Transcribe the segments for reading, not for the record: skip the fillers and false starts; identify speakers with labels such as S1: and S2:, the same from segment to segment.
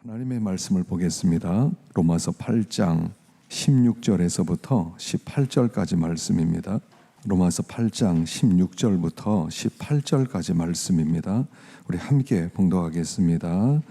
S1: 하나님의 말씀을 보겠습니다. 로마서 8장 16절에서부터 18절까지 말씀입니다. 로마서 8장 16절부터 18절까지 말씀입니다. 우리 함께 봉독하겠습니다.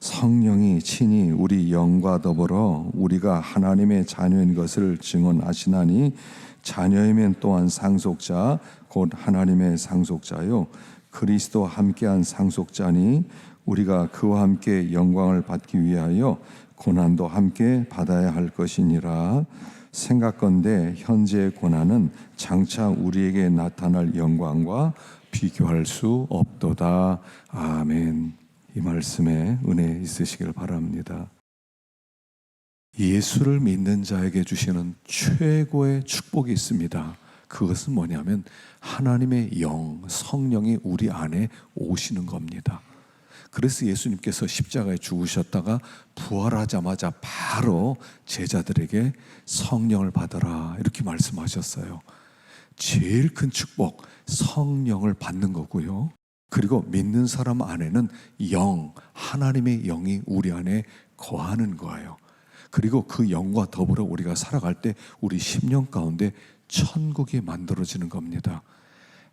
S1: 성령이 친히 우리 영과 더불어 우리가 하나님의 자녀인 것을 증언하시나니 자녀이면 또한 상속자 곧 하나님의 상속자요 그리스도와 함께한 상속자니 우리가 그와 함께 영광을 받기 위하여 고난도 함께 받아야 할 것이니라. 생각건대 현재의 고난은 장차 우리에게 나타날 영광과 비교할 수 없도다. 아멘. 이 말씀에 은혜 있으시길 바랍니다. 예수를 믿는 자에게 주시는 최고의 축복이 있습니다. 그것은 뭐냐면 하나님의 영, 성령이 우리 안에 오시는 겁니다. 그래서 예수님께서 십자가에 죽으셨다가 부활하자마자 바로 제자들에게 성령을 받아라 이렇게 말씀하셨어요. 제일 큰 축복, 성령을 받는 거고요. 그리고 믿는 사람 안에는 영, 하나님의 영이 우리 안에 거하는 거예요. 그리고 그 영과 더불어 우리가 살아갈 때 우리 심령 가운데 천국이 만들어지는 겁니다.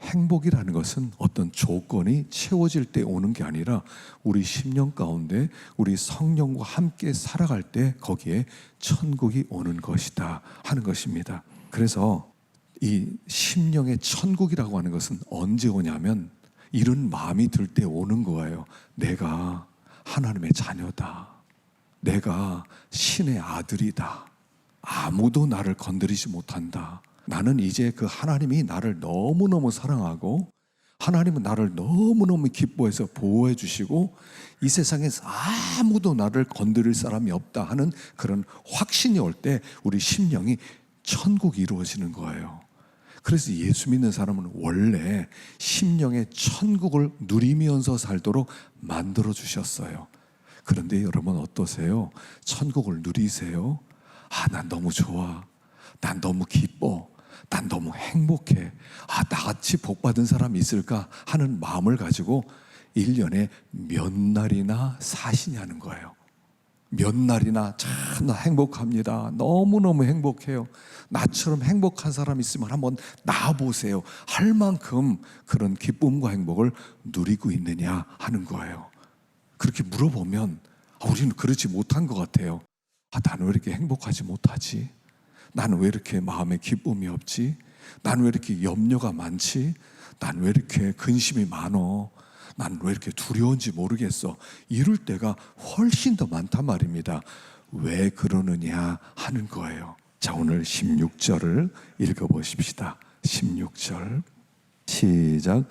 S1: 행복이라는 것은 어떤 조건이 채워질 때 오는 게 아니라 우리 심령 가운데 우리 성령과 함께 살아갈 때 거기에 천국이 오는 것이다 하는 것입니다. 그래서 이 심령의 천국이라고 하는 것은 언제 오냐면 이런 마음이 들 때 오는 거예요. 내가 하나님의 자녀다. 내가 신의 아들이다. 아무도 나를 건드리지 못한다. 나는 이제 그 하나님이 나를 너무너무 사랑하고 하나님은 나를 너무너무 기뻐해서 보호해 주시고 이 세상에서 아무도 나를 건드릴 사람이 없다 하는 그런 확신이 올 때 우리 심령이 천국이 이루어지는 거예요. 그래서 예수 믿는 사람은 원래 심령의 천국을 누리면서 살도록 만들어 주셨어요. 그런데 여러분 어떠세요? 천국을 누리세요? 난 너무 좋아. 난 너무 기뻐. 난 너무 행복해. 나같이 복받은 사람이 있을까 하는 마음을 가지고 1년에 몇 날이나 사시냐는 거예요. 몇 날이나 참 나 행복합니다. 너무너무 행복해요. 나처럼 행복한 사람 있으면 한번 나와보세요. 할 만큼 그런 기쁨과 행복을 누리고 있느냐 하는 거예요. 그렇게 물어보면 우리는 그렇지 못한 것 같아요. 나는 왜 이렇게 행복하지 못하지? 나는 왜 이렇게 마음에 기쁨이 없지? 나는 왜 이렇게 염려가 많지? 나는 왜 이렇게 근심이 많어? 나는 왜 이렇게 두려운지 모르겠어? 이럴 때가 훨씬 더 많단 말입니다. 왜 그러느냐 하는 거예요. 자, 오늘 16절을 읽어보십시다. 16절 시작.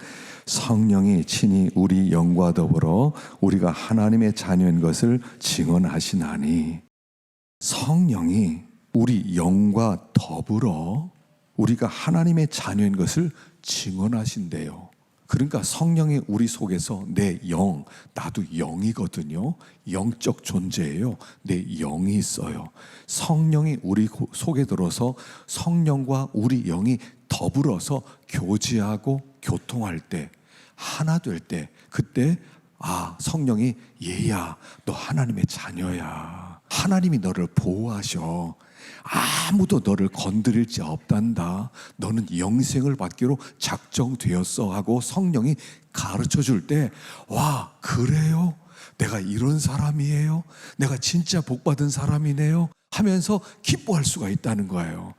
S1: 성령이 친히 우리 영과 더불어 우리가 하나님의 자녀인 것을 증언하시나니. 성령이 우리 영과 더불어 우리가 하나님의 자녀인 것을 증언하신대요. 그러니까 성령이 우리 속에서 내 영, 나도 영이거든요. 영적 존재예요. 내 영이 있어요. 성령이 우리 속에 들어서 성령과 우리 영이 더불어서 교제하고 교통할 때, 하나 될 때, 그때 성령이 얘야, 너 하나님의 자녀야. 하나님이 너를 보호하셔. 아무도 너를 건드릴 자 없단다. 너는 영생을 받기로 작정되었어 하고 성령이 가르쳐 줄 때, 와, 그래요? 내가 이런 사람이에요? 내가 진짜 복받은 사람이네요? 하면서 기뻐할 수가 있다는 거예요.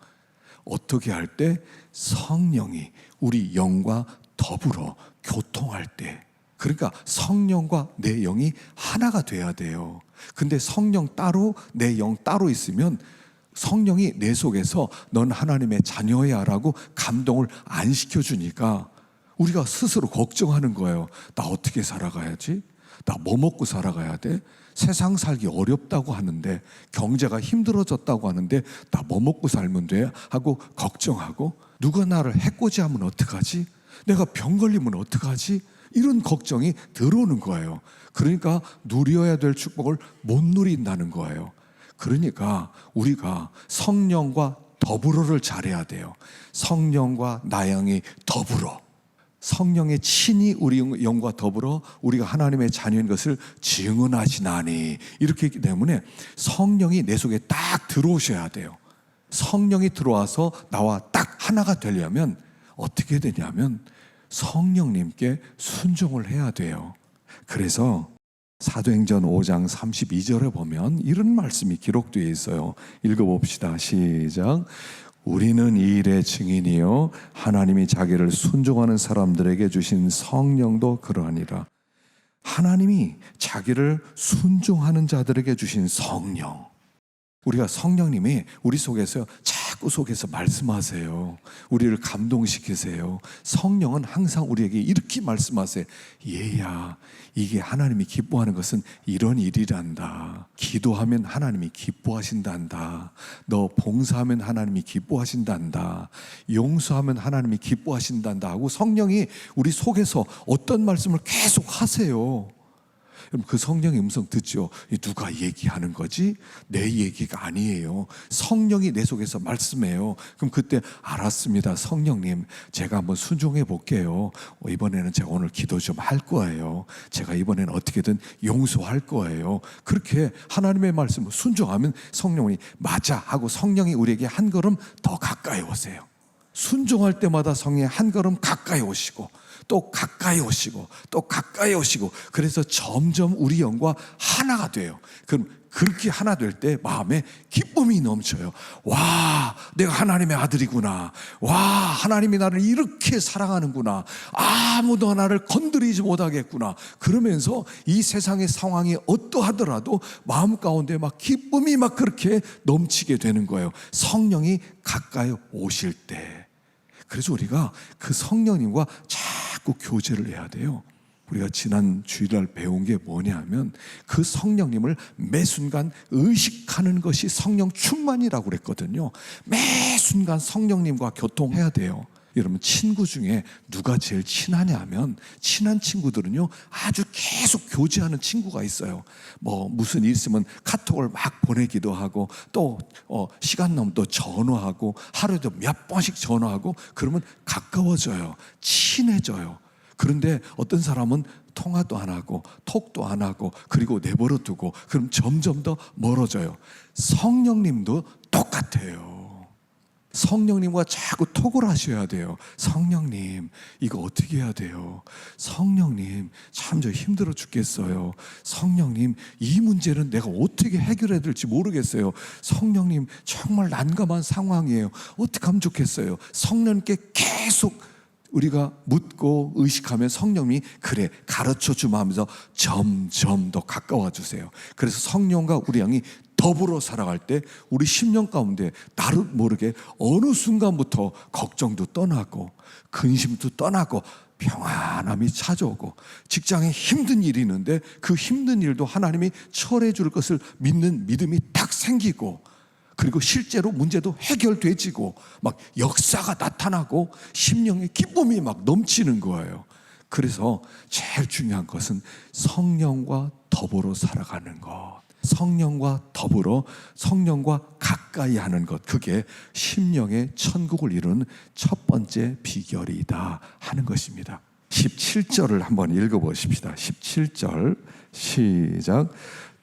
S1: 어떻게 할 때? 성령이 우리 영과 더불어 교통할 때. 그러니까 성령과 내 영이 하나가 돼야 돼요. 근데 성령 따로 내 영 따로 있으면 성령이 내 속에서 넌 하나님의 자녀야 라고 감동을 안 시켜주니까 우리가 스스로 걱정하는 거예요. 나 어떻게 살아가야지? 나 뭐 먹고 살아가야 돼? 세상 살기 어렵다고 하는데, 경제가 힘들어졌다고 하는데 나 뭐 먹고 살면 돼? 하고 걱정하고, 누가 나를 해코지하면 어떡하지? 내가 병 걸리면 어떡하지? 이런 걱정이 들어오는 거예요. 그러니까 누려야 될 축복을 못 누린다는 거예요. 그러니까 우리가 성령과 더불어를 잘해야 돼요. 성령과 나 영이 더불어. 성령의 친히 우리 영과 더불어 우리가 하나님의 자녀인 것을 증언하시나니, 이렇게 했기 때문에 성령이 내 속에 딱 들어오셔야 돼요. 성령이 들어와서 나와 딱 하나가 되려면 어떻게 되냐면 성령님께 순종을 해야 돼요. 그래서 사도행전 5장 32절에 보면 이런 말씀이 기록되어 있어요. 읽어봅시다. 시작. 우리는 이 일의 증인이요 하나님이 자기를 순종하는 사람들에게 주신 성령도 그러하니라. 하나님이 자기를 순종하는 자들에게 주신 성령, 우리가 성령님이 우리 속에서 자꾸 속에서 말씀하세요. 우리를 감동시키세요. 성령은 항상 우리에게 이렇게 말씀하세요. 얘야, 이게 하나님이 기뻐하는 것은 이런 일이란다. 기도하면 하나님이 기뻐하신단다. 너 봉사하면 하나님이 기뻐하신단다. 용서하면 하나님이 기뻐하신단다 하고 성령이 우리 속에서 어떤 말씀을 계속 하세요. 그럼 그 성령의 음성 듣죠. 누가 얘기하는 거지? 내 얘기가 아니에요. 성령이 내 속에서 말씀해요. 그럼 그때 알았습니다. 성령님, 제가 한번 순종해 볼게요. 이번에는 제가 오늘 기도 좀 할 거예요. 제가 이번에는 어떻게든 용서할 거예요. 그렇게 하나님의 말씀을 순종하면 성령이 맞아 하고 성령이 우리에게 한 걸음 더 가까이 오세요. 순종할 때마다 성령이 한 걸음 가까이 오시고 또 가까이 오시고 또 가까이 오시고, 그래서 점점 우리 영과 하나가 돼요. 그럼 그렇게 하나 될 때 마음에 기쁨이 넘쳐요. 와, 내가 하나님의 아들이구나. 와, 하나님이 나를 이렇게 사랑하는구나. 아무도 나를 건드리지 못하겠구나. 그러면서 이 세상의 상황이 어떠하더라도 마음 가운데 막 기쁨이 막 그렇게 넘치게 되는 거예요. 성령이 가까이 오실 때. 그래서 우리가 그 성령님과 자꾸 교제를 해야 돼요. 우리가 지난 주일날 배운 게 뭐냐면 그 성령님을 매 순간 의식하는 것이 성령 충만이라고 그랬거든요. 매 순간 성령님과 교통해야 돼요. 여러분, 친구 중에 누가 제일 친하냐면, 친한 친구들은요 아주 계속 교제하는 친구가 있어요. 뭐 무슨 일 있으면 카톡을 막 보내기도 하고, 또 시간 넘으면 또 전화하고, 하루에도 몇 번씩 전화하고, 그러면 가까워져요. 친해져요. 그런데 어떤 사람은 통화도 안 하고 톡도 안 하고 그리고 내버려 두고, 그럼 점점 더 멀어져요. 성령님도 똑같아요. 성령님과 자꾸 톡을 하셔야 돼요. 성령님, 이거 어떻게 해야 돼요? 성령님, 참 저 힘들어 죽겠어요. 성령님, 이 문제는 내가 어떻게 해결해야 될지 모르겠어요. 성령님, 정말 난감한 상황이에요. 어떻게 하면 좋겠어요? 성령님께 계속 우리가 묻고 의식하면 성령이 그래 가르쳐 주마 하면서 점점 더 가까워 주세요. 그래서 성령과 우리 영이 더불어 살아갈 때 우리 심령 가운데 나도 모르게 어느 순간부터 걱정도 떠나고 근심도 떠나고 평안함이 찾아오고, 직장에 힘든 일이 있는데 그 힘든 일도 하나님이 처리해 줄 것을 믿는 믿음이 딱 생기고, 그리고 실제로 문제도 해결되지고 막 역사가 나타나고 심령의 기쁨이 막 넘치는 거예요. 그래서 제일 중요한 것은 성령과 더불어 살아가는 것, 성령과 더불어 성령과 가까이 하는 것, 그게 심령의 천국을 이루는 첫 번째 비결이다 하는 것입니다. 17절을 한번 읽어보십시다. 17절 시작.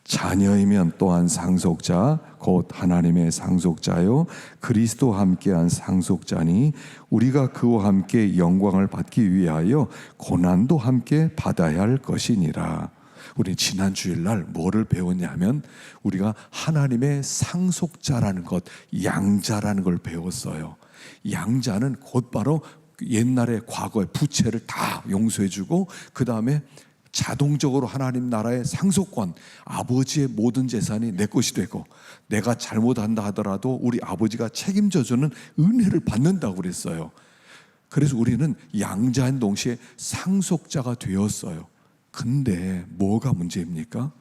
S1: 자녀이면 또한 상속자 곧 하나님의 상속자요 그리스도와 함께한 상속자니 우리가 그와 함께 영광을 받기 위하여 고난도 함께 받아야 할 것이니라. 우리 지난 주일날 뭐를 배웠냐면 우리가 하나님의 상속자라는 것, 양자라는 걸 배웠어요. 양자는 곧바로 옛날의 과거의 부채를 다 용서해주고, 그 다음에 자동적으로 하나님 나라의 상속권, 아버지의 모든 재산이 내 것이 되고, 내가 잘못한다 하더라도 우리 아버지가 책임져주는 은혜를 받는다고 그랬어요. 그래서 우리는 양자인 동시에 상속자가 되었어요. 근데 뭐가 문제입니까?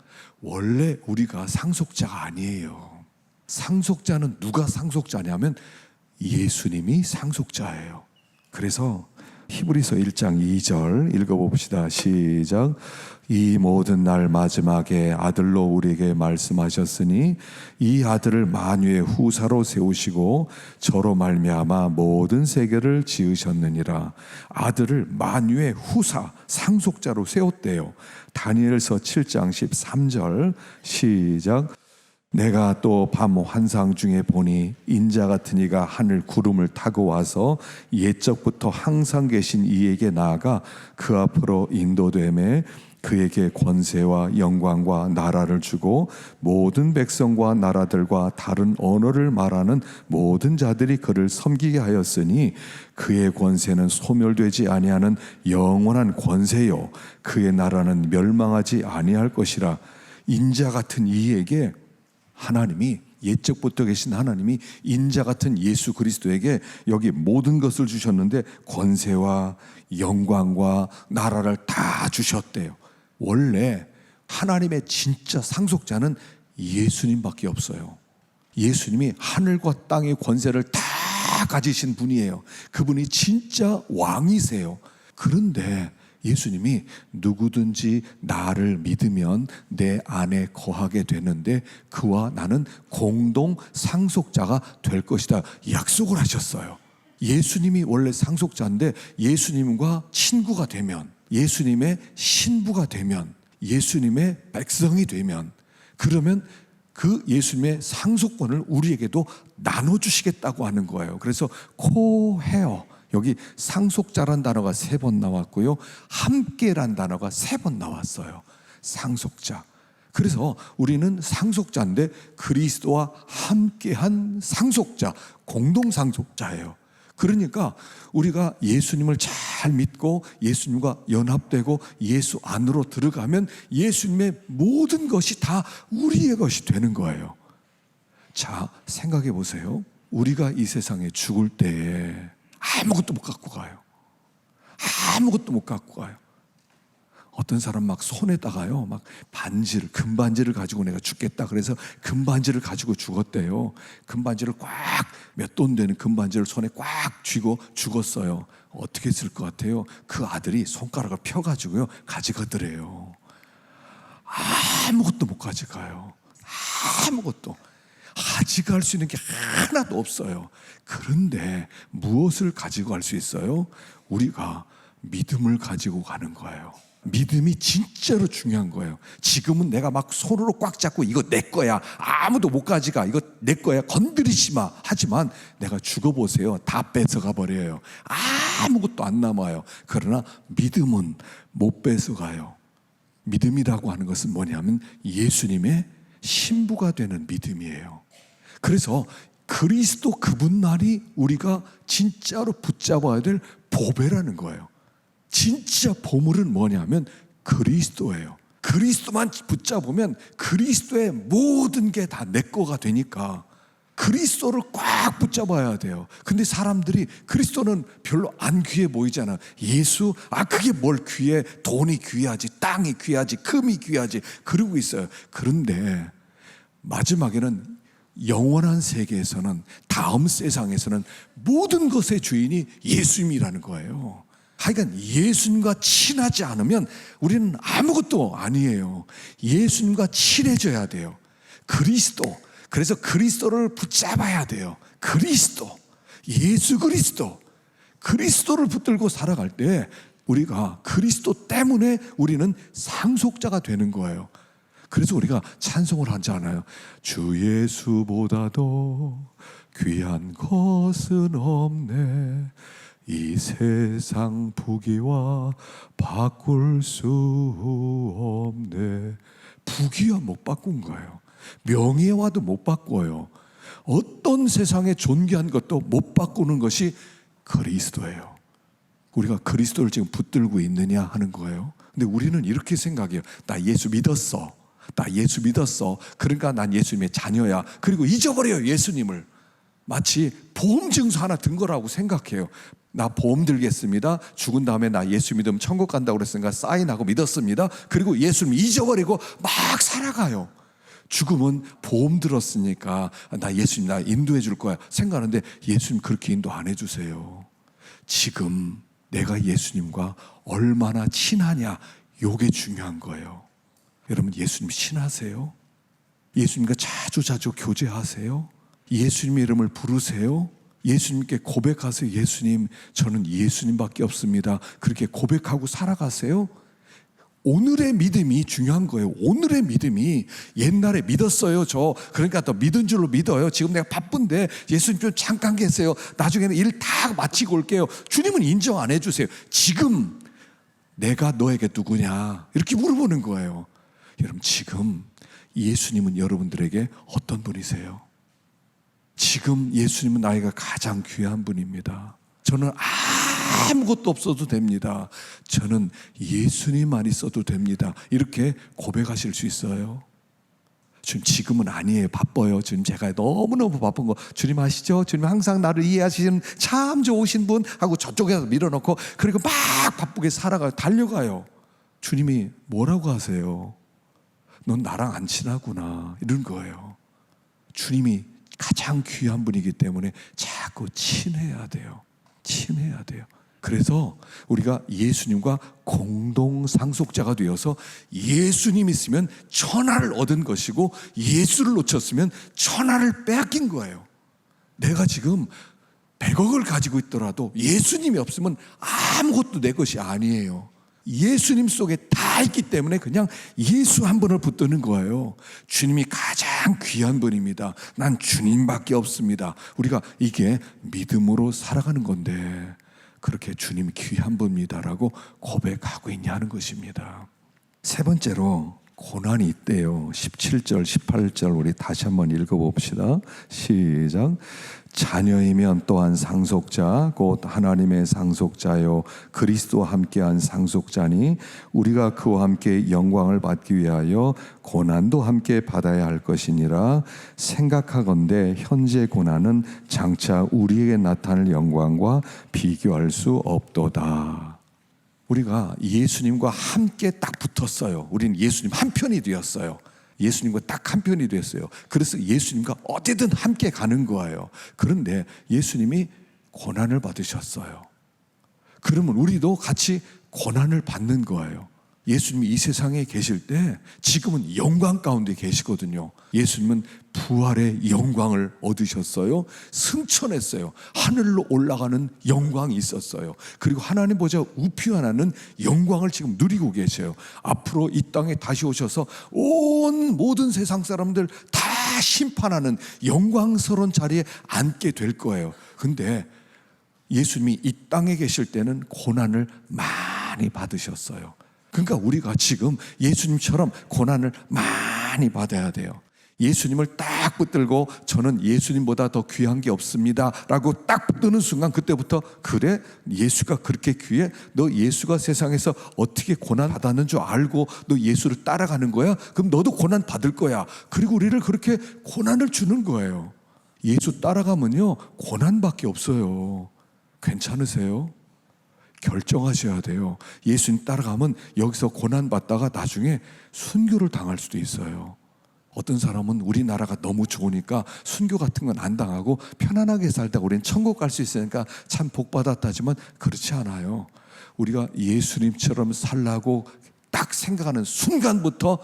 S1: 원래 우리가 상속자가 아니에요. 상속자는 누가 상속자냐면 예수님이 상속자예요. 그래서 히브리서 1장 2절 읽어봅시다. 시작. 이 모든 날 마지막에 아들로 우리에게 말씀하셨으니 이 아들을 만유의 후사로 세우시고 저로 말미암아 모든 세계를 지으셨느니라. 아들을 만유의 후사, 상속자로 세웠대요. 다니엘서 7장 13절 시작. 내가 또 밤 환상 중에 보니 인자 같은 이가 하늘 구름을 타고 와서 옛적부터 항상 계신 이에게 나아가 그 앞으로 인도되매 그에게 권세와 영광과 나라를 주고 모든 백성과 나라들과 다른 언어를 말하는 모든 자들이 그를 섬기게 하였으니 그의 권세는 소멸되지 아니하는 영원한 권세요 그의 나라는 멸망하지 아니할 것이라. 인자 같은 이에게 하나님이, 옛적부터 계신 하나님이 인자 같은 예수 그리스도에게 여기 모든 것을 주셨는데 권세와 영광과 나라를 다 주셨대요. 원래 하나님의 진짜 상속자는 예수님밖에 없어요. 예수님이 하늘과 땅의 권세를 다 가지신 분이에요. 그분이 진짜 왕이세요. 그런데 예수님이 누구든지 나를 믿으면 내 안에 거하게 되는데 그와 나는 공동 상속자가 될 것이다 약속을 하셨어요. 예수님이 원래 상속자인데 예수님과 친구가 되면, 예수님의 신부가 되면, 예수님의 백성이 되면, 그러면 그 예수님의 상속권을 우리에게도 나눠주시겠다고 하는 거예요. 그래서 코헤어, 여기 상속자란 단어가 3번 나왔고요, 함께란 단어가 3번 나왔어요. 상속자. 그래서 우리는 상속자인데 그리스도와 함께한 상속자, 공동 상속자예요. 그러니까 우리가 예수님을 잘 믿고 예수님과 연합되고 예수 안으로 들어가면 예수님의 모든 것이 다 우리의 것이 되는 거예요. 자, 생각해 보세요. 우리가 이 세상에 죽을 때에 아무것도 못 갖고 가요. 아무것도 못 갖고 가요. 어떤 사람 막 손에다가요, 막 반지를, 금반지를 가지고 내가 죽겠다 그래서 금반지를 가지고 죽었대요. 금반지를 꽉, 몇 돈 되는 금반지를 손에 꽉 쥐고 죽었어요. 어떻게 했을 것 같아요? 그 아들이 손가락을 펴가지고요 가져가더래요. 아무것도 못 가져가요. 아무것도 가져갈 수 있는 게 하나도 없어요. 그런데 무엇을 가지고 갈 수 있어요? 우리가 믿음을 가지고 가는 거예요. 믿음이 진짜로 중요한 거예요. 지금은 내가 막 손으로 꽉 잡고 이거 내 거야, 아무도 못 가져가, 이거 내 거야, 건드리지 마 하지만 내가 죽어보세요, 다 뺏어가 버려요. 아무것도 안 남아요. 그러나 믿음은 못 뺏어가요. 믿음이라고 하는 것은 뭐냐면 예수님의 신부가 되는 믿음이에요. 그래서 그리스도 그분만이 우리가 진짜로 붙잡아야 될 보배라는 거예요. 진짜 보물은 뭐냐면 그리스도예요. 그리스도만 붙잡으면 그리스도의 모든 게 다 내 거가 되니까 그리스도를 꽉 붙잡아야 돼요. 근데 사람들이 그리스도는 별로 안 귀해 보이잖아. 예수, 그게 뭘 귀해? 돈이 귀하지, 땅이 귀하지, 금이 귀하지 그러고 있어요. 그런데 마지막에는 영원한 세계에서는, 다음 세상에서는 모든 것의 주인이 예수님이라는 거예요. 하여간 예수님과 친하지 않으면 우리는 아무것도 아니에요. 예수님과 친해져야 돼요. 그리스도. 그래서 그리스도를 붙잡아야 돼요. 그리스도, 예수 그리스도, 그리스도를 붙들고 살아갈 때 우리가 그리스도 때문에 우리는 상속자가 되는 거예요. 그래서 우리가 찬송을 하잖아요. 주 예수보다도 귀한 것은 없네. 이 세상 부귀와 바꿀 수 없네. 부귀와 못 바꾼 거예요. 명예와도 못 바꿔요. 어떤 세상에 존귀한 것도 못 바꾸는 것이 그리스도예요. 우리가 그리스도를 지금 붙들고 있느냐 하는 거예요. 근데 우리는 이렇게 생각해요. 나 예수 믿었어. 나 예수 믿었어. 그러니까 난 예수님의 자녀야. 그리고 잊어버려요, 예수님을. 마치 보험증서 하나 든 거라고 생각해요. 나 보험 들겠습니다. 죽은 다음에 나 예수 믿으면 천국 간다고 그랬으니까 사인하고 믿었습니다. 그리고 예수님 잊어버리고 막 살아가요. 죽으면 보험 들었으니까 나 예수님 나 인도해 줄 거야 생각하는데 예수님 그렇게 인도 안 해주세요. 지금 내가 예수님과 얼마나 친하냐, 요게 중요한 거예요. 여러분, 예수님 친하세요? 예수님과 자주 교제하세요? 예수님의 이름을 부르세요? 예수님께 고백하세요. 예수님, 저는 예수님밖에 없습니다. 그렇게 고백하고 살아가세요? 오늘의 믿음이 중요한 거예요. 오늘의 믿음이 옛날에 믿었어요. 그러니까 더 믿은 줄로 믿어요. 지금 내가 바쁜데 예수님 좀 잠깐 계세요. 나중에는 일 다 마치고 올게요. 주님은 인정 안 해주세요. 지금 내가 너에게 누구냐? 이렇게 물어보는 거예요. 여러분, 지금 예수님은 여러분들에게 어떤 분이세요? 지금 예수님은 나에게 가장 귀한 분입니다. 저는 아무것도 없어도 됩니다. 저는 예수님만 있어도 됩니다. 이렇게 고백하실 수 있어요. 지금은 아니에요. 바빠요. 지금 제가 너무너무 바쁜 거 주님 아시죠? 주님 항상 나를 이해하시는 참 좋으신 분 하고 저쪽에서 밀어넣고, 그리고 막 바쁘게 살아가요. 달려가요. 주님이 뭐라고 하세요? 넌 나랑 안 친하구나, 이런 거예요. 주님이 가장 귀한 분이기 때문에 자꾸 친해야 돼요. 친해야 돼요. 그래서 우리가 예수님과 공동 상속자가 되어서 예수님 있으면 천하를 얻은 것이고, 예수를 놓쳤으면 천하를 빼앗긴 거예요. 내가 지금 100억을 가지고 있더라도 예수님이 없으면 아무것도 내 것이 아니에요. 예수님 속에 다 있기 때문에 그냥 예수 한 분을 붙드는 거예요. 주님이 가장 귀한 분입니다. 난 주님밖에 없습니다. 우리가 이게 믿음으로 살아가는 건데, 그렇게 주님이 귀한 분입니다라고 고백하고 있냐는 것입니다. 세 번째로 고난이 있대요. 17절 18절 우리 다시 한번 읽어봅시다. 시작. 자녀이면 또한 상속자 곧 하나님의 상속자요 그리스도와 함께한 상속자니 우리가 그와 함께 영광을 받기 위하여 고난도 함께 받아야 할 것이니라. 생각하건대 현재 고난은 장차 우리에게 나타날 영광과 비교할 수 없도다. 우리가 예수님과 함께 딱 붙었어요. 우리는 예수님 한 편이 되었어요. 예수님과 딱 한 편이 됐어요. 그래서 예수님과 어디든 함께 가는 거예요. 그런데 예수님이 고난을 받으셨어요. 그러면 우리도 같이 고난을 받는 거예요. 예수님이 이 세상에 계실 때 지금은 영광 가운데 계시거든요. 예수님은 부활의 영광을 얻으셨어요. 승천했어요. 하늘로 올라가는 영광이 있었어요. 그리고 하나님 보좌 우편하는 영광을 지금 누리고 계셔요. 앞으로 이 땅에 다시 오셔서 온 모든 세상 사람들 다 심판하는 영광스러운 자리에 앉게 될 거예요. 근데 예수님이 이 땅에 계실 때는 고난을 많이 받으셨어요. 그러니까 우리가 지금 예수님처럼 고난을 많이 받아야 돼요. 예수님을 딱 붙들고 저는 예수님보다 더 귀한 게 없습니다 라고 딱 붙드는 순간, 그때부터 그래? 예수가 그렇게 귀해? 너 예수가 세상에서 어떻게 고난 받았는 줄 알고 너 예수를 따라가는 거야? 그럼 너도 고난 받을 거야. 그리고 우리를 그렇게 고난을 주는 거예요. 예수 따라가면요 고난밖에 없어요. 괜찮으세요? 결정하셔야 돼요. 예수님 따라가면 여기서 고난받다가 나중에 순교를 당할 수도 있어요. 어떤 사람은 우리나라가 너무 좋으니까 순교 같은 건 안 당하고 편안하게 살다가 우리는 천국 갈 수 있으니까 참 복 받았다지만 그렇지 않아요. 우리가 예수님처럼 살라고 딱 생각하는 순간부터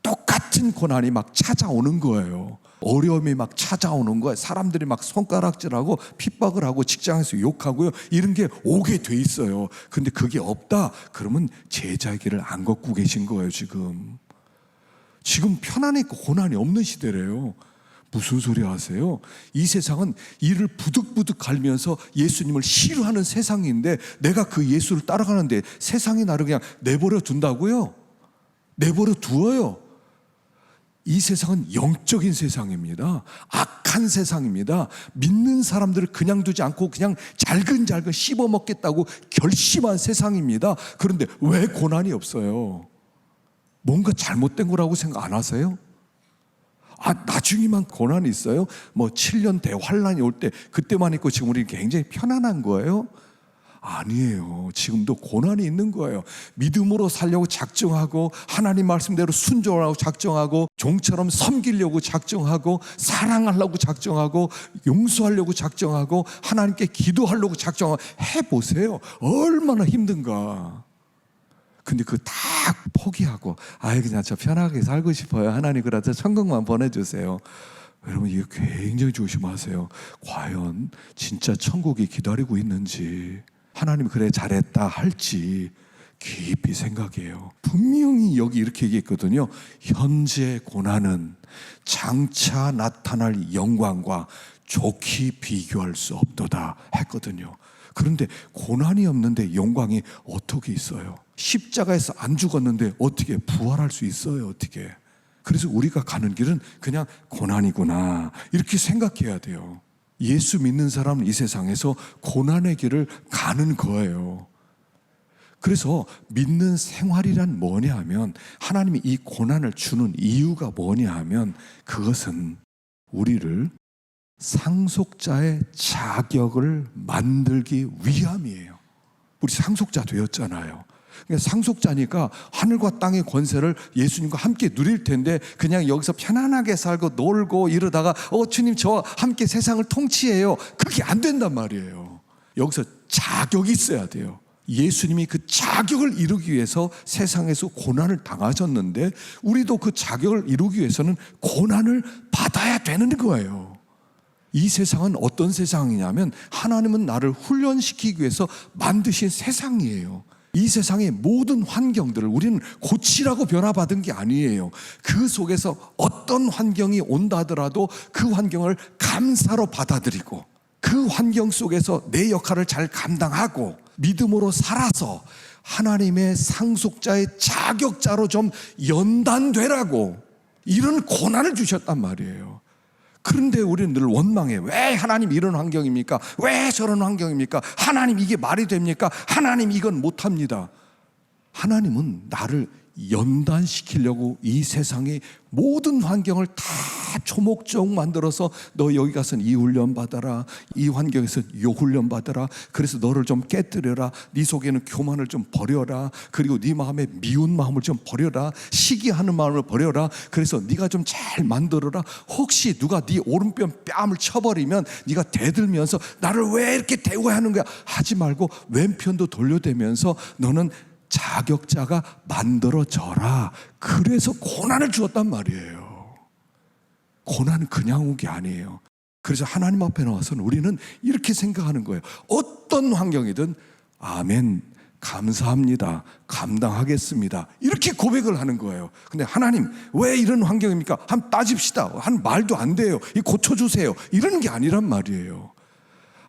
S1: 똑같은 고난이 막 찾아오는 거예요. 어려움이 막 찾아오는 거예요. 사람들이 막 손가락질하고 핍박을 하고 직장에서 욕하고요. 이런 게 오게 돼 있어요. 근데 그게 없다? 그러면 제자의 길을 안 걷고 계신 거예요. 지금 편안하고 고난이 없는 시대래요. 무슨 소리 하세요? 이 세상은 이를 부득부득 갈면서 예수님을 싫어하는 세상인데 내가 그 예수를 따라가는데 세상이 나를 그냥 내버려 둔다고요? 내버려 두어요. 이 세상은 영적인 세상입니다. 악한 세상입니다. 믿는 사람들을 그냥 두지 않고 그냥 잘근잘근 씹어먹겠다고 결심한 세상입니다. 그런데 왜 고난이 없어요? 뭔가 잘못된 거라고 생각 안 하세요? 나중에만 고난이 있어요? 7년 대환란이 올 때 그때만 있고 지금 우리 굉장히 편안한 거예요? 아니에요. 지금도 고난이 있는 거예요. 믿음으로 살려고 작정하고 하나님 말씀대로 순종하고 작정하고 종처럼 섬기려고 작정하고 사랑하려고 작정하고 용서하려고 작정하고 하나님께 기도하려고 작정하고 해보세요. 얼마나 힘든가. 근데 그거 다 포기하고 그냥 저 편하게 살고 싶어요. 하나님 그러자 천국만 보내주세요. 여러분 이거 굉장히 조심하세요. 과연 진짜 천국이 기다리고 있는지, 하나님 그래 잘했다 할지 깊이 생각해요. 분명히 여기 이렇게 얘기했거든요. 현재 고난은 장차 나타날 영광과 좋게 비교할 수 없도다 했거든요. 그런데 고난이 없는데 영광이 어떻게 있어요? 십자가에서 안 죽었는데 어떻게 부활할 수 있어요? 어떻게? 그래서 우리가 가는 길은 그냥 고난이구나 이렇게 생각해야 돼요. 예수 믿는 사람은 이 세상에서 고난의 길을 가는 거예요. 그래서 믿는 생활이란 뭐냐 하면, 하나님이 이 고난을 주는 이유가 뭐냐 하면, 그것은 우리를 상속자의 자격을 만들기 위함이에요. 우리 상속자 되었잖아요. 그러니까 상속자니까 하늘과 땅의 권세를 예수님과 함께 누릴 텐데 그냥 여기서 편안하게 살고 놀고 이러다가 주님 저 함께 세상을 통치해요. 그게 안 된단 말이에요. 여기서 자격이 있어야 돼요. 예수님이 그 자격을 이루기 위해서 세상에서 고난을 당하셨는데 우리도 그 자격을 이루기 위해서는 고난을 받아야 되는 거예요. 이 세상은 어떤 세상이냐면 하나님은 나를 훈련시키기 위해서 만드신 세상이에요. 이 세상의 모든 환경들을 우리는 고치라고 변화받은 게 아니에요. 그 속에서 어떤 환경이 온다 하더라도 그 환경을 감사로 받아들이고 그 환경 속에서 내 역할을 잘 감당하고 믿음으로 살아서 하나님의 상속자의 자격자로 좀 연단되라고 이런 고난을 주셨단 말이에요. 그런데 우리는 늘 원망해. 왜 하나님 이런 환경입니까? 왜 저런 환경입니까? 하나님 이게 말이 됩니까? 하나님 이건 못합니다. 하나님은 나를 연단시키려고 이 세상의 모든 환경을 다 초목적 만들어서 너 여기 가서 이 훈련 받아라, 이 환경에서 이 훈련 받아라, 그래서 너를 좀 깨뜨려라, 네 속에는 교만을 좀 버려라, 그리고 네 마음에 미운 마음을 좀 버려라, 시기하는 마음을 버려라, 그래서 네가 좀 잘 만들어라. 혹시 누가 네 오른편 뺨을 쳐버리면 네가 대들면서 나를 왜 이렇게 대우하는 거야 하지 말고 왼편도 돌려대면서 너는 자격자가 만들어져라. 그래서 고난을 주었단 말이에요. 고난은 그냥 온 게 아니에요. 그래서 하나님 앞에 나와서는 우리는 이렇게 생각하는 거예요. 어떤 환경이든 아멘, 감사합니다, 감당하겠습니다, 이렇게 고백을 하는 거예요. 근데 하나님 왜 이런 환경입니까? 한번 따집시다. 한 말도 안 돼요. 이 고쳐주세요. 이런 게 아니란 말이에요.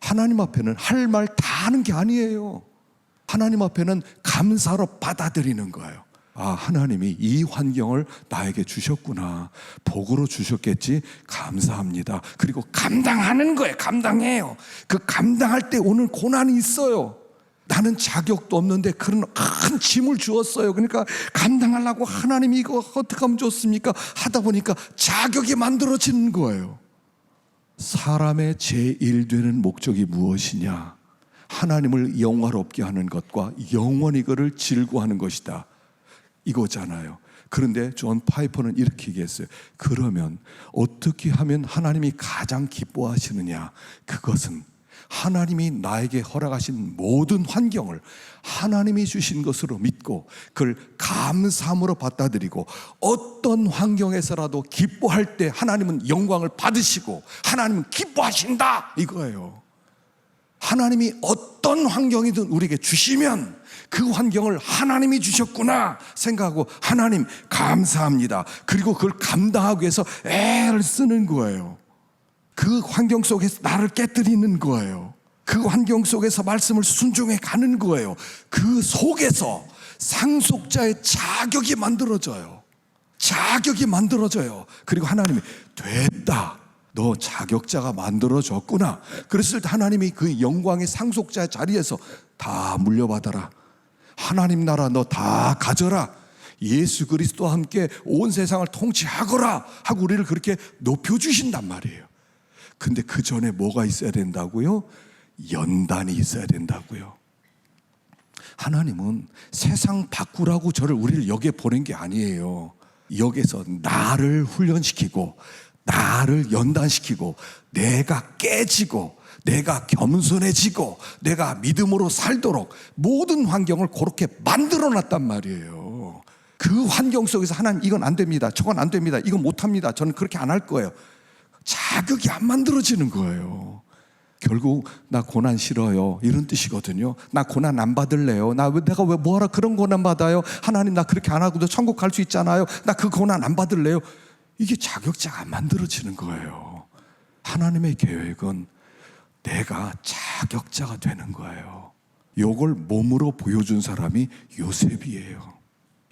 S1: 하나님 앞에는 할 말 다 하는 게 아니에요. 하나님 앞에는 감사로 받아들이는 거예요. 하나님이 이 환경을 나에게 주셨구나. 복으로 주셨겠지. 감사합니다. 그리고 감당하는 거예요. 감당해요. 그 감당할 때 오는 고난이 있어요. 나는 자격도 없는데 그런 큰 짐을 주었어요. 그러니까 감당하려고 하나님이 이거 어떻게 하면 좋습니까? 하다 보니까 자격이 만들어지는 거예요. 사람의 제1되는 목적이 무엇이냐? 하나님을 영화롭게 하는 것과 영원히 그를 즐거워하는 것이다, 이거잖아요. 그런데 존 파이퍼는 이렇게 얘기했어요. 그러면 어떻게 하면 하나님이 가장 기뻐하시느냐? 그것은 하나님이 나에게 허락하신 모든 환경을 하나님이 주신 것으로 믿고 그걸 감사함으로 받아들이고 어떤 환경에서라도 기뻐할 때 하나님은 영광을 받으시고 하나님은 기뻐하신다, 이거예요. 하나님이 어떤 환경이든 우리에게 주시면 그 환경을 하나님이 주셨구나 생각하고 하나님 감사합니다. 그리고 그걸 감당하기 위해서 애를 쓰는 거예요. 그 환경 속에서 나를 깨뜨리는 거예요. 그 환경 속에서 말씀을 순종해 가는 거예요. 그 속에서 상속자의 자격이 만들어져요. 자격이 만들어져요. 그리고 하나님이 됐다, 너 자격자가 만들어졌구나. 그랬을 때 하나님이 그 영광의 상속자의 자리에서 다 물려받아라. 하나님 나라 너 다 가져라. 예수 그리스도와 함께 온 세상을 통치하거라 하고 우리를 그렇게 높여주신단 말이에요. 근데 그 전에 뭐가 있어야 된다고요? 연단이 있어야 된다고요. 하나님은 세상 바꾸라고 우리를 여기에 보낸 게 아니에요. 여기서 나를 훈련시키고 나를 연단시키고 내가 깨지고 내가 겸손해지고 내가 믿음으로 살도록 모든 환경을 그렇게 만들어놨단 말이에요. 그 환경 속에서 하나님 이건 안 됩니다, 저건 안 됩니다, 이건 못합니다, 저는 그렇게 안 할 거예요. 자극이 안 만들어지는 거예요. 결국 나 고난 싫어요 이런 뜻이거든요. 나 고난 안 받을래요. 내가 왜 뭐하러 그런 고난 받아요. 하나님 나 그렇게 안 하고도 천국 갈 수 있잖아요. 나 그 고난 안 받을래요. 이게 자격자가 안 만들어지는 거예요. 하나님의 계획은 내가 자격자가 되는 거예요. 이걸 몸으로 보여준 사람이 요셉이에요.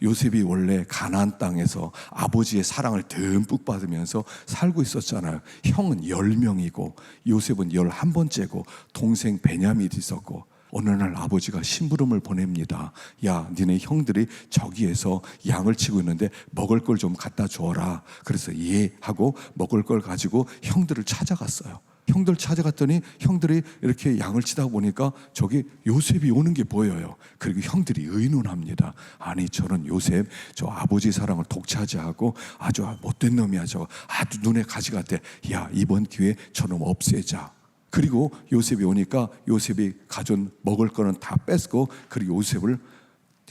S1: 요셉이 원래 가나안 땅에서 아버지의 사랑을 듬뿍 받으면서 살고 있었잖아요. 형은 10명이고 요셉은 11번째고 동생 베냐민이 있었고, 어느 날 아버지가 심부름을 보냅니다. 야, 니네 형들이 저기에서 양을 치고 있는데 먹을 걸 좀 갖다 주어라. 그래서 예 하고 먹을 걸 가지고 형들을 찾아갔어요. 형들 찾아갔더니 형들이 이렇게 양을 치다 보니까 저기 요셉이 오는 게 보여요. 그리고 형들이 의논합니다. 아니 저는 요셉 저 아버지 사랑을 독차지하고 아주 못된 놈이야. 저 아주 눈에 가시 같아. 야, 이번 기회에 저놈 없애자. 그리고 요셉이 오니까 요셉이 가져온 먹을 거는 다 뺏고 그리고 요셉을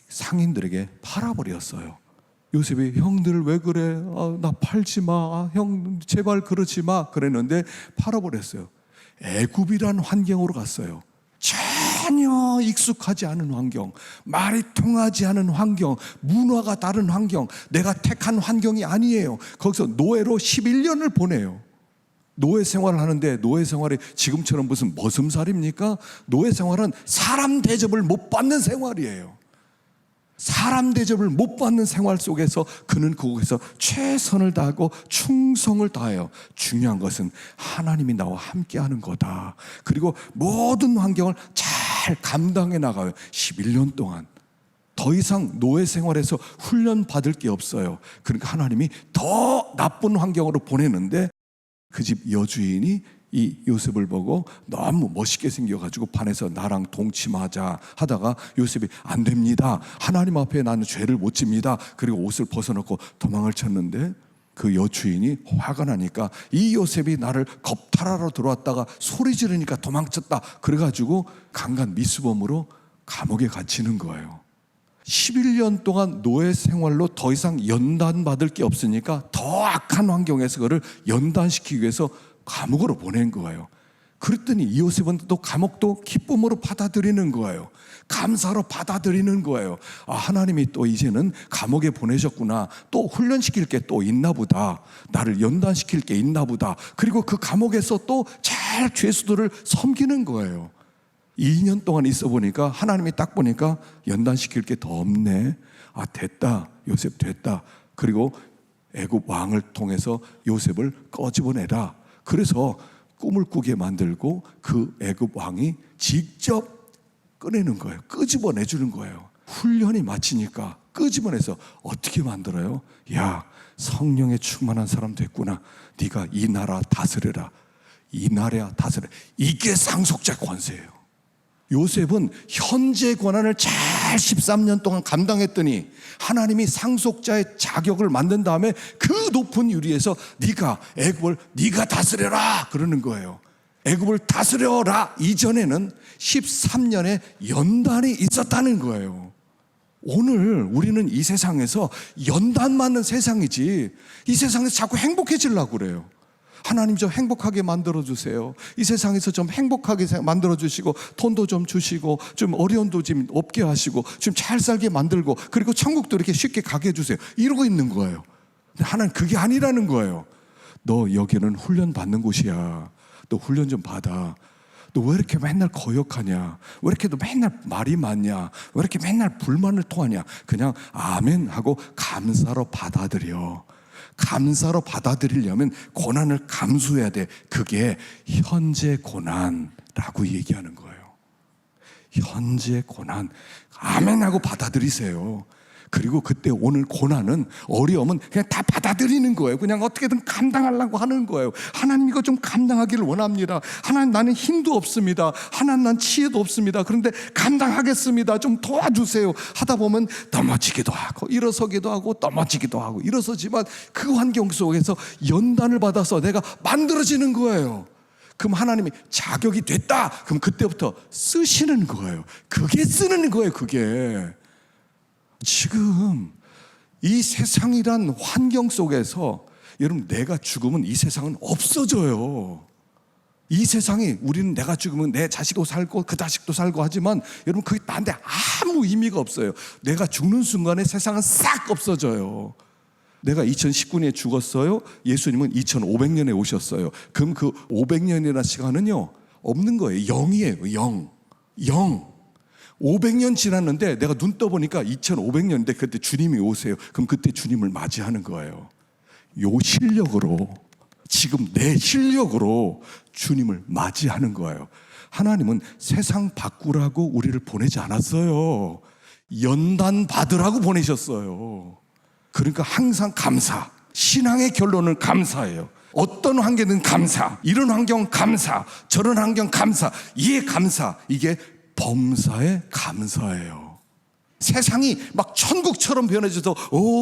S1: 상인들에게 팔아버렸어요. 요셉이 형들 왜 그래? 나 팔지 마. 형 제발 그러지 마. 그랬는데 팔아버렸어요. 애굽이란 환경으로 갔어요. 전혀 익숙하지 않은 환경, 말이 통하지 않은 환경, 문화가 다른 환경, 내가 택한 환경이 아니에요. 거기서 노예로 11년을 보내요. 노예 생활을 하는데 노예 생활이 지금처럼 무슨 머슴살입니까? 노예 생활은 사람 대접을 못 받는 생활이에요. 사람 대접을 못 받는 생활 속에서 그는 그곳에서 최선을 다하고 충성을 다해요. 중요한 것은 하나님이 나와 함께하는 거다. 그리고 모든 환경을 잘 감당해 나가요. 11년 동안 더 이상 노예 생활에서 훈련 받을 게 없어요. 그러니까 하나님이 더 나쁜 환경으로 보내는데 그 집 여주인이 이 요셉을 보고 너무 멋있게 생겨가지고 반해서 나랑 동침하자 하다가 요셉이 안 됩니다. 하나님 앞에 나는 죄를 못 집니다. 그리고 옷을 벗어놓고 도망을 쳤는데 그 여주인이 화가 나니까 이 요셉이 나를 겁탈하러 들어왔다가 소리 지르니까 도망쳤다. 그래가지고 강간 미수범으로 감옥에 갇히는 거예요. 11년 동안 노예 생활로 더 이상 연단받을 게 없으니까 더 악한 환경에서 그를 연단시키기 위해서 감옥으로 보낸 거예요. 그랬더니 이 요셉은 또 감옥도 기쁨으로 받아들이는 거예요. 감사로 받아들이는 거예요. 하나님이 또 이제는 감옥에 보내셨구나. 또 훈련시킬 게 또 있나 보다. 나를 연단시킬 게 있나 보다. 그리고 그 감옥에서 또 잘 죄수들을 섬기는 거예요. 2년 동안 있어 보니까 하나님이 딱 보니까 연단시킬 게 더 없네. 됐다. 요셉 됐다. 그리고 애굽 왕을 통해서 요셉을 꺼집어내라. 그래서 꿈을 꾸게 만들고 그 애굽 왕이 직접 꺼내는 거예요. 끄집어내주는 거예요. 훈련이 마치니까 끄집어내서 어떻게 만들어요? 야, 성령에 충만한 사람 됐구나. 네가 이 나라 다스려라. 이 나라 다스려. 이게 상속자 권세예요. 요셉은 현재 권한을 잘 13년 동안 감당했더니 하나님이 상속자의 자격을 만든 다음에 그 높은 유리에서 네가 애굽을 네가 다스려라 그러는 거예요. 애굽을 다스려라 이전에는 13년의 연단이 있었다는 거예요. 오늘 우리는 이 세상에서 연단 맞는 세상이지 이 세상에서 자꾸 행복해지려고 그래요. 하나님 좀 행복하게 만들어주세요. 이 세상에서 좀 행복하게 만들어주시고 돈도 좀 주시고 좀 어려움도 좀 없게 하시고 좀 잘 살게 만들고 그리고 천국도 이렇게 쉽게 가게 해주세요. 이러고 있는 거예요. 근데 하나님 그게 아니라는 거예요. 너 여기는 훈련 받는 곳이야. 너 훈련 좀 받아. 너 왜 이렇게 맨날 거역하냐? 왜 이렇게 너 맨날 말이 많냐? 왜 이렇게 맨날 불만을 토하냐? 그냥 아멘 하고 감사로 받아들여. 감사로 받아들이려면 고난을 감수해야 돼. 그게 현재 고난라고 얘기하는 거예요. 현재 고난 아멘 하고 받아들이세요. 그리고 그때 오늘 고난은, 어려움은 그냥 다 받아들이는 거예요. 그냥 어떻게든 감당하려고 하는 거예요. 하나님 이거 좀 감당하기를 원합니다. 하나님 나는 힘도 없습니다. 하나님 난 치유도 없습니다. 그런데 감당하겠습니다. 좀 도와주세요. 하다 보면 넘어지기도 하고 일어서기도 하고 넘어지기도 하고 일어서지만 그 환경 속에서 연단을 받아서 내가 만들어지는 거예요. 그럼 하나님이 자격이 됐다. 그럼 그때부터 쓰시는 거예요. 그게 쓰는 거예요. 그게 지금 이 세상이란 환경 속에서 여러분, 내가 죽으면 이 세상은 없어져요. 이 세상이, 우리는 내가 죽으면 내 자식도 살고 그 자식도 살고 하지만 여러분, 그게 나한테 아무 의미가 없어요. 내가 죽는 순간에 세상은 싹 없어져요. 내가 2019년에 죽었어요. 예수님은 2500년에 오셨어요. 그럼 그 500년이라는 시간은요 없는 거예요. 0이에요. 0 500년 지났는데 내가 눈 떠보니까 2500년인데 그때 주님이 오세요. 그럼 그때 주님을 맞이하는 거예요. 요 실력으로, 지금 내 실력으로 주님을 맞이하는 거예요. 하나님은 세상 바꾸라고 우리를 보내지 않았어요. 연단 받으라고 보내셨어요. 그러니까 항상 감사. 신앙의 결론은 감사예요. 어떤 환경은 감사, 이런 환경 감사, 저런 환경 감사, 이에 감사. 이게 범사의 감사예요. 세상이 막 천국처럼 변해져서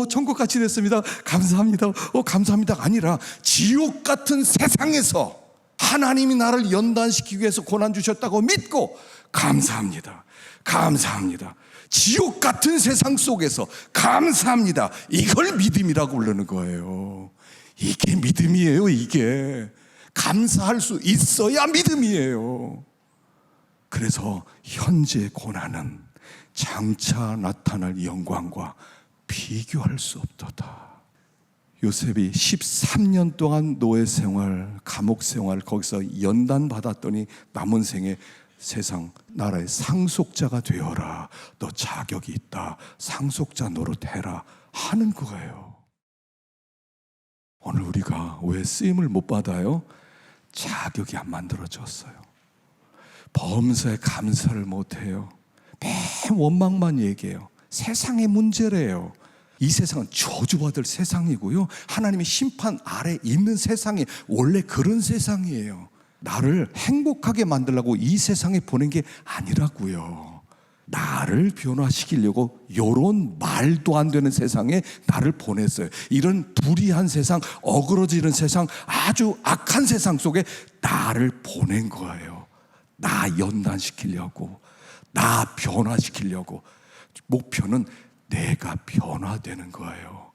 S1: 천국같이 됐습니다, 감사합니다, 감사합니다 아니라 지옥 같은 세상에서 하나님이 나를 연단시키기 위해서 고난 주셨다고 믿고 감사합니다, 감사합니다. 지옥 같은 세상 속에서 감사합니다. 이걸 믿음이라고 부르는 거예요. 이게 믿음이에요. 이게 감사할 수 있어야 믿음이에요. 그래서 현재의 고난은 장차 나타날 영광과 비교할 수 없도다. 요셉이 13년 동안 노예 생활, 감옥 생활, 거기서 연단 받았더니 남은 생에 세상 나라의 상속자가 되어라. 너 자격이 있다. 상속자 노릇해라 하는 거예요. 오늘 우리가 왜 쓰임을 못 받아요? 자격이 안 만들어졌어요. 범사에 감사를 못해요. 맨 원망만 얘기해요. 세상의 문제래요. 이 세상은 저주받을 세상이고요, 하나님의 심판 아래 있는 세상이 원래 그런 세상이에요. 나를 행복하게 만들려고 이 세상에 보낸 게 아니라고요. 나를 변화시키려고 이런 말도 안 되는 세상에 나를 보냈어요. 이런 불의한 세상, 어그러지는 세상, 아주 악한 세상 속에 나를 보낸 거예요. 나 연단시키려고, 나 변화시키려고. 목표는 내가 변화되는 거예요.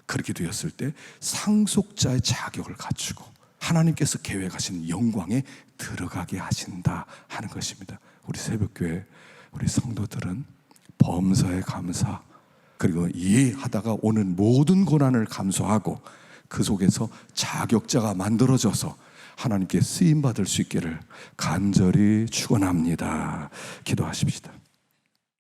S1: 그렇게 되었을 때 상속자의 자격을 갖추고 하나님께서 계획하신 영광에 들어가게 하신다 하는 것입니다. 우리 새벽교회 우리 성도들은 범사에 감사, 그리고 이해하다가 오는 모든 고난을 감수하고 그 속에서 자격자가 만들어져서 하나님께 쓰임받을 수 있기를 간절히 축원합니다. 기도하십시다.